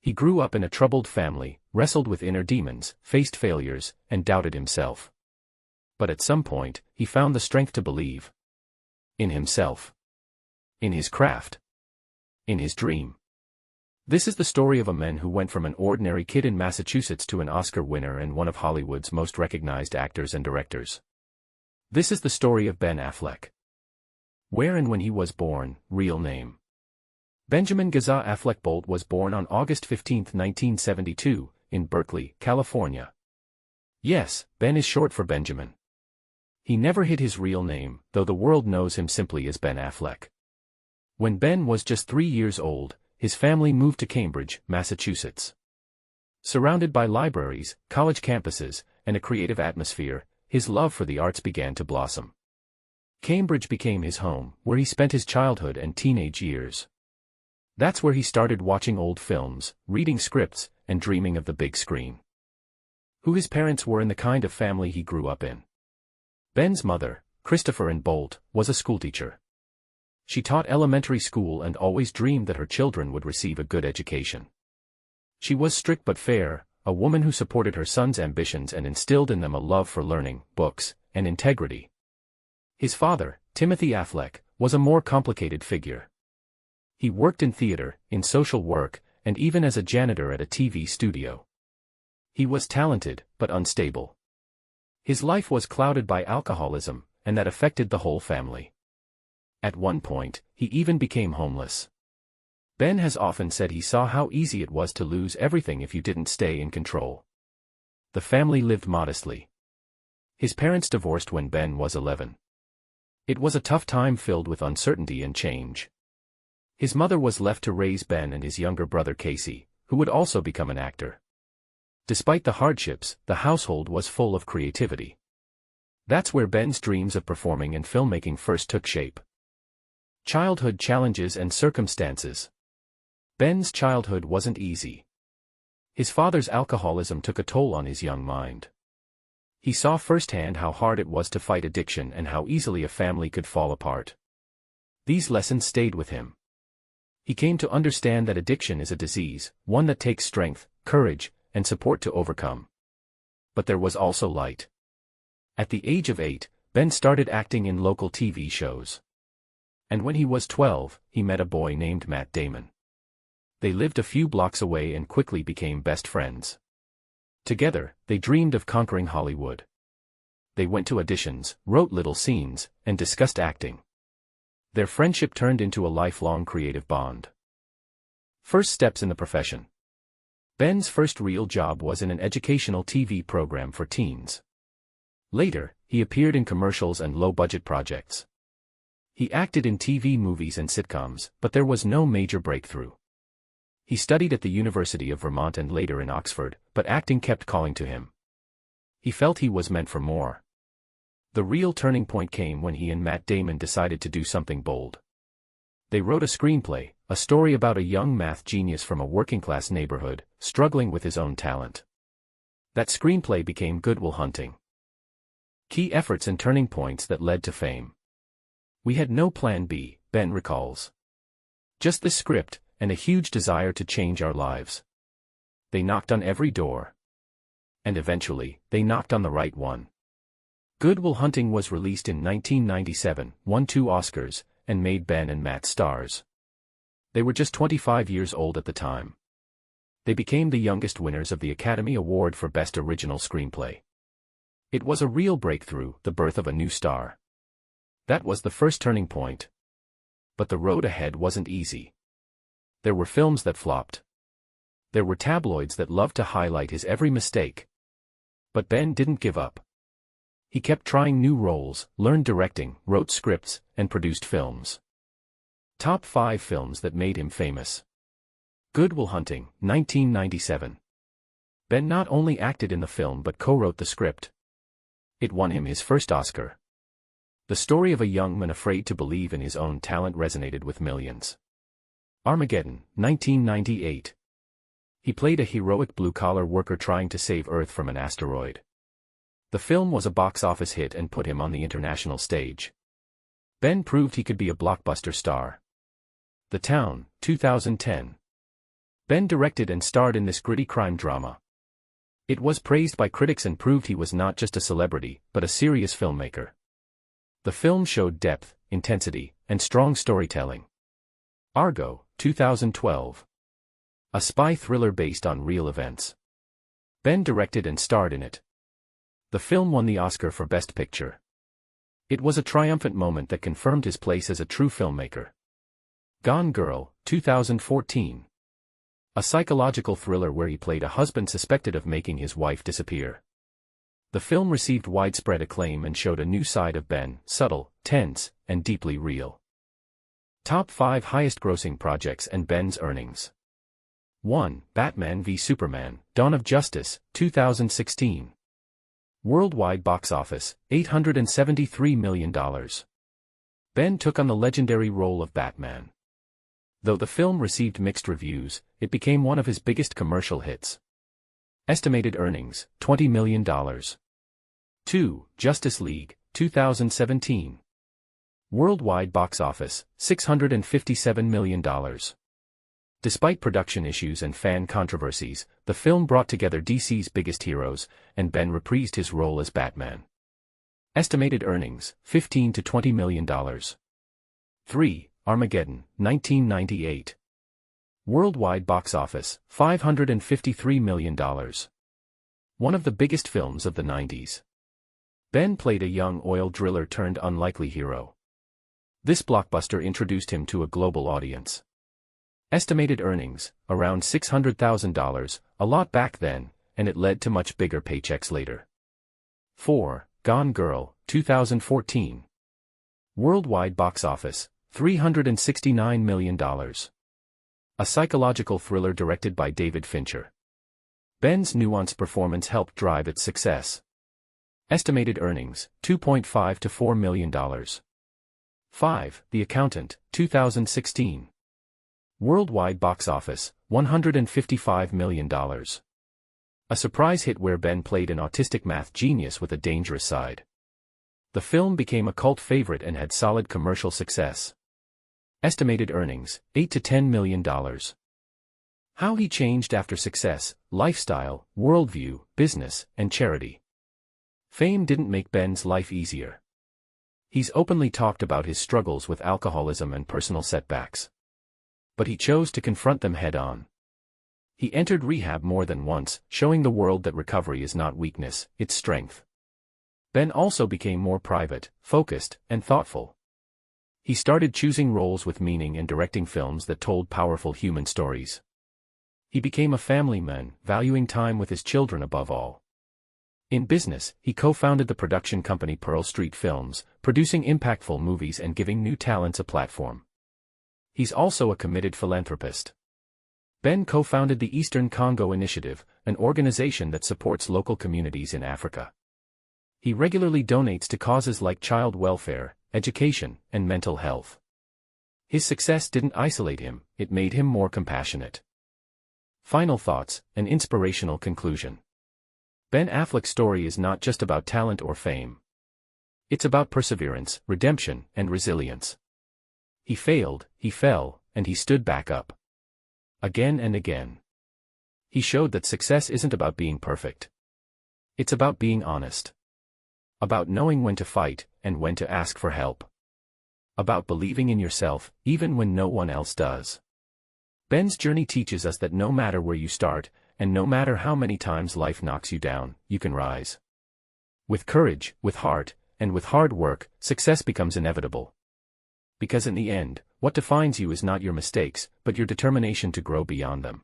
He grew up in a troubled family, wrestled with inner demons, faced failures, and doubted himself. But at some point, he found the strength to believe in himself, in his craft, in his dream. This is the story of a man who went from an ordinary kid in Massachusetts to an Oscar winner and one of Hollywood's most recognized actors and directors. This is the story of Ben Affleck. Where and when he was born, real name. Benjamin Gaza Affleck Bolt was born on August 15, 1972, in Berkeley, California. Yes, Ben is short for Benjamin. He never hid his real name, though the world knows him simply as Ben Affleck. When Ben was just 3 years old, his family moved to Cambridge, Massachusetts. Surrounded by libraries, college campuses, and a creative atmosphere, his love for the arts began to blossom. Cambridge became his home, where he spent his childhood and teenage years. That's where he started watching old films, reading scripts, and dreaming of the big screen. Who his parents were and the kind of family he grew up in. Ben's mother, Christopher Ann Bolt, was a schoolteacher. She taught elementary school and always dreamed that her children would receive a good education. She was strict but fair, a woman who supported her son's ambitions and instilled in them a love for learning, books, and integrity. His father, Timothy Affleck, was a more complicated figure. He worked in theater, in social work, and even as a janitor at a TV studio. He was talented, but unstable. His life was clouded by alcoholism, and that affected the whole family. At one point, he even became homeless. Ben has often said he saw how easy it was to lose everything if you didn't stay in control. The family lived modestly. His parents divorced when Ben was 11. It was a tough time filled with uncertainty and change. His mother was left to raise Ben and his younger brother Casey, who would also become an actor. Despite the hardships, the household was full of creativity. That's where Ben's dreams of performing and filmmaking first took shape. Childhood challenges and circumstances. Ben's childhood wasn't easy. His father's alcoholism took a toll on his young mind. He saw firsthand how hard it was to fight addiction and how easily a family could fall apart. These lessons stayed with him. He came to understand that addiction is a disease, one that takes strength, courage, and support to overcome. But there was also light. At the age of 8, Ben started acting in local TV shows. And when he was 12, he met a boy named Matt Damon. They lived a few blocks away and quickly became best friends. Together, they dreamed of conquering Hollywood. They went to auditions, wrote little scenes, and discussed acting. Their friendship turned into a lifelong creative bond. First steps in the profession. Ben's first real job was in an educational TV program for teens. Later, he appeared in commercials and low-budget projects. He acted in TV movies and sitcoms, but there was no major breakthrough. He studied at the University of Vermont and later in Oxford, but acting kept calling to him. He felt he was meant for more. The real turning point came when he and Matt Damon decided to do something bold. They wrote a screenplay, a story about a young math genius from a working-class neighborhood, struggling with his own talent. That screenplay became Good Will Hunting. Key efforts and turning points that led to fame. We had no plan B, Ben recalls. Just this script, and a huge desire to change our lives. They knocked on every door. And eventually, they knocked on the right one. Good Will Hunting was released in 1997, won 2 Oscars, and made Ben and Matt stars. They were just 25 years old at the time. They became the youngest winners of the Academy Award for Best Original Screenplay. It was a real breakthrough, the birth of a new star. That was the first turning point. But the road ahead wasn't easy. There were films that flopped. There were tabloids that loved to highlight his every mistake. But Ben didn't give up. He kept trying new roles, learned directing, wrote scripts, and produced films. Top 5 films that made him famous. Good Will Hunting, 1997. Ben not only acted in the film but co-wrote the script. It won him his first Oscar. The story of a young man afraid to believe in his own talent resonated with millions. Armageddon, 1998. He played a heroic blue-collar worker trying to save Earth from an asteroid. The film was a box office hit and put him on the international stage. Ben proved he could be a blockbuster star. The Town, 2010. Ben directed and starred in this gritty crime drama. It was praised by critics and proved he was not just a celebrity, but a serious filmmaker. The film showed depth, intensity, and strong storytelling. Argo, 2012. A spy thriller based on real events. Ben directed and starred in it. The film won the Oscar for Best Picture. It was a triumphant moment that confirmed his place as a true filmmaker. Gone Girl, 2014. A psychological thriller where he played a husband suspected of making his wife disappear. The film received widespread acclaim and showed a new side of Ben, subtle, tense, and deeply real. Top 5 highest-grossing projects and Ben's earnings. 1. Batman v Superman, Dawn of Justice, 2016. Worldwide box office, $873 million. Ben took on the legendary role of Batman. Though the film received mixed reviews, it became one of his biggest commercial hits. Estimated earnings, $20 million. 2. Justice League, 2017. Worldwide box office, $657 million. Despite production issues and fan controversies, the film brought together DC's biggest heroes, and Ben reprised his role as Batman. Estimated earnings, $15 to $20 million. 3. Armageddon, 1998. Worldwide box office, $553 million. One of the biggest films of the 90s. Ben played a young oil driller turned unlikely hero. This blockbuster introduced him to a global audience. Estimated earnings, around $600,000, a lot back then, and it led to much bigger paychecks later. 4. Gone Girl, 2014. Worldwide box office, $369 million. A psychological thriller directed by David Fincher. Ben's nuanced performance helped drive its success. Estimated earnings, $2.5 to $4 million. 5. The Accountant, 2016. Worldwide box office, $155 million. A surprise hit where Ben played an autistic math genius with a dangerous side. The film became a cult favorite and had solid commercial success. Estimated earnings, $8 to $10 million. How he changed after success, lifestyle, worldview, business, and charity. Fame didn't make Ben's life easier. He's openly talked about his struggles with alcoholism and personal setbacks. But he chose to confront them head-on. He entered rehab more than once, showing the world that recovery is not weakness, it's strength. Ben also became more private, focused, and thoughtful. He started choosing roles with meaning and directing films that told powerful human stories. He became a family man, valuing time with his children above all. In business, he co-founded the production company Pearl Street Films, producing impactful movies and giving new talents a platform. He's also a committed philanthropist. Ben co-founded the Eastern Congo Initiative, an organization that supports local communities in Africa. He regularly donates to causes like child welfare, education, and mental health. His success didn't isolate him, it made him more compassionate. Final thoughts, an inspirational conclusion. Ben Affleck's story is not just about talent or fame. It's about perseverance, redemption, and resilience. He failed, he fell, and he stood back up. Again and again. He showed that success isn't about being perfect. It's about being honest. About knowing when to fight, and when to ask for help. About believing in yourself, even when no one else does. Ben's journey teaches us that no matter where you start, and no matter how many times life knocks you down, you can rise. With courage, with heart, and with hard work, success becomes inevitable. Because in the end, what defines you is not your mistakes, but your determination to grow beyond them.